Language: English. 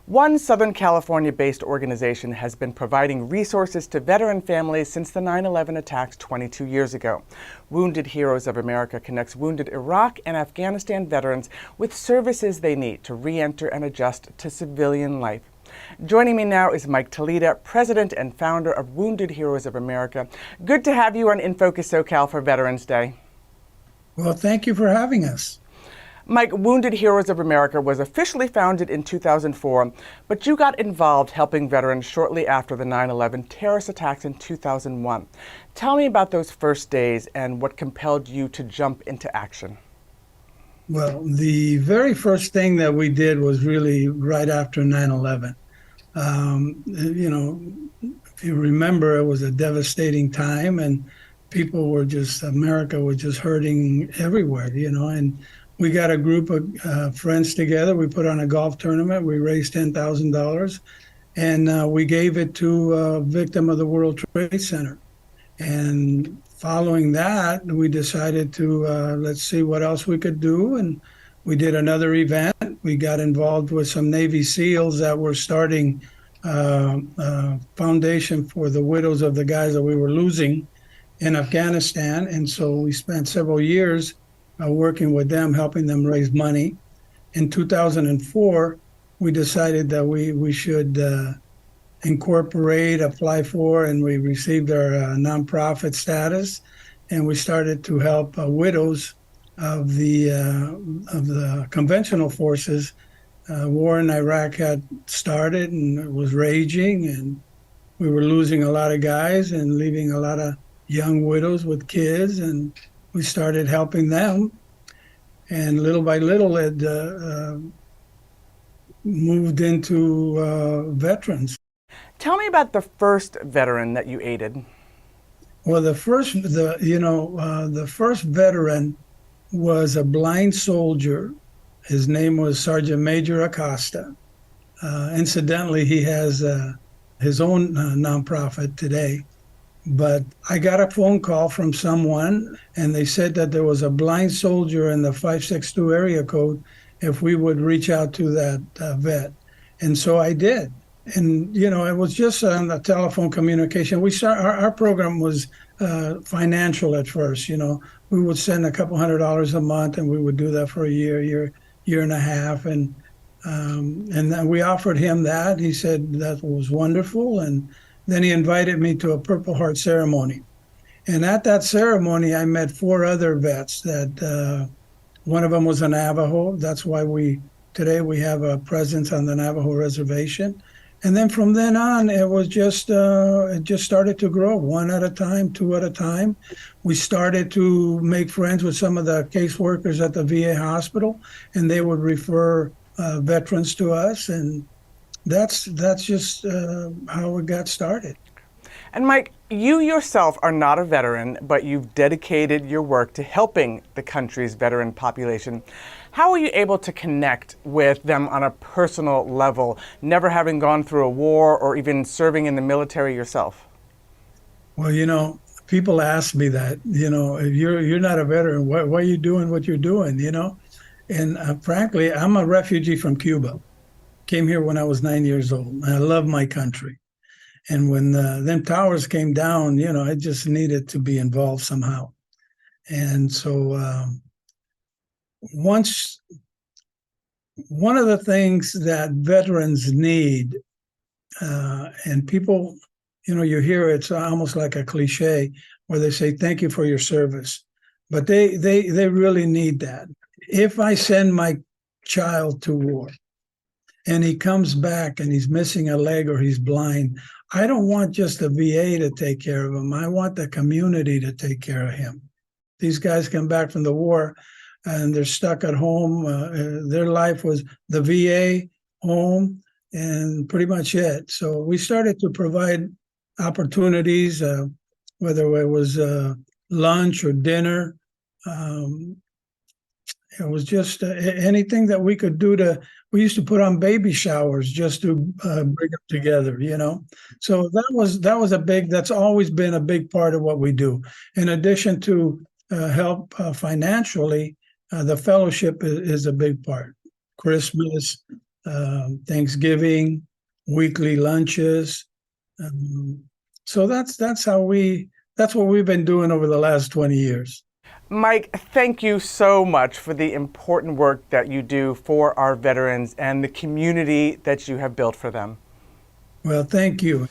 One Southern California-based organization has been providing resources to veteran families since the 9/11 attacks 22 years ago. Wounded Heroes of America connects wounded Iraq and Afghanistan veterans with services they need to re-enter and adjust to civilian life. Joining me now is Mike Toledo, president and founder of Wounded Heroes of America. Good to have you on In Focus SoCal for Veterans Day. Well, thank you for having us. Mike, Wounded Heroes of America was officially founded in 2004, but you got involved helping veterans shortly after the 9/11 terrorist attacks in 2001. Tell me about those first days and what compelled you to jump into action. Well, the very first thing that we did was really right after 9/11. If you remember, it was a devastating time and America was just hurting everywhere, and we got a group of friends together. We put on a golf tournament. We raised $10,000, and we gave it to a victim of the World Trade Center. And following that, we decided to let's see what else we could do. And we did another event. We got involved with some Navy SEALs that were starting a foundation for the widows of the guys that we were losing in Afghanistan. And so we spent several years working with them, helping them raise money. In 2004, we decided that we should apply for, and we received our nonprofit status, and we started to help widows of the conventional forces. War in Iraq had started and it was raging, and we were losing a lot of guys and leaving a lot of young widows with kids, and we started helping them, and little by little it moved into veterans. Tell me about the first veteran that you aided. Well, the first veteran was a blind soldier. His name was Sergeant Major Acosta. Incidentally, he has his own nonprofit today. But I got a phone call from someone, and they said that there was a blind soldier in the 562 area code if we would reach out to that vet. And so I did. And, it was just on the telephone communication. Our program was financial at first. We would send a couple $100 a month, and we would do that for a year and a half. And then we offered him that. He said that was wonderful. And then he invited me to a Purple Heart ceremony. And at that ceremony, I met 4 other vets that one of them was a Navajo. That's why today we have a presence on the Navajo reservation. And then from then on, it just started to grow, 1 at a time, 2 at a time. We started to make friends with some of the caseworkers at the VA hospital, and they would refer veterans to us. And that's just how it got started. And Mike, you yourself are not a veteran, but you've dedicated your work to helping the country's veteran population. How are you able to connect with them on a personal level, never having gone through a war or even serving in the military yourself? Well, people ask me that, if you're not a veteran, why are you doing what you're doing, And frankly, I'm a refugee from Cuba. Came here when I was 9 years old. I love my country. And when them towers came down, I just needed to be involved somehow. And so one of the things that veterans need, and people, you hear it's almost like a cliche where they say, thank you for your service. But they really need that. If I send my child to war, and he comes back and he's missing a leg or he's blind, I don't want just the VA to take care of him. I want the community to take care of him. These guys come back from the war and they're stuck at home. Their life was the VA, home, and pretty much it. So we started to provide opportunities, whether it was lunch or dinner. It was just anything that we could do we used to put on baby showers just to bring them together, So that's always been a big part of what we do. In addition to help financially, the fellowship is a big part. Christmas, Thanksgiving, weekly lunches. So that's what we've been doing over the last 20 years. Mike, thank you so much for the important work that you do for our veterans and the community that you have built for them. Well, thank you.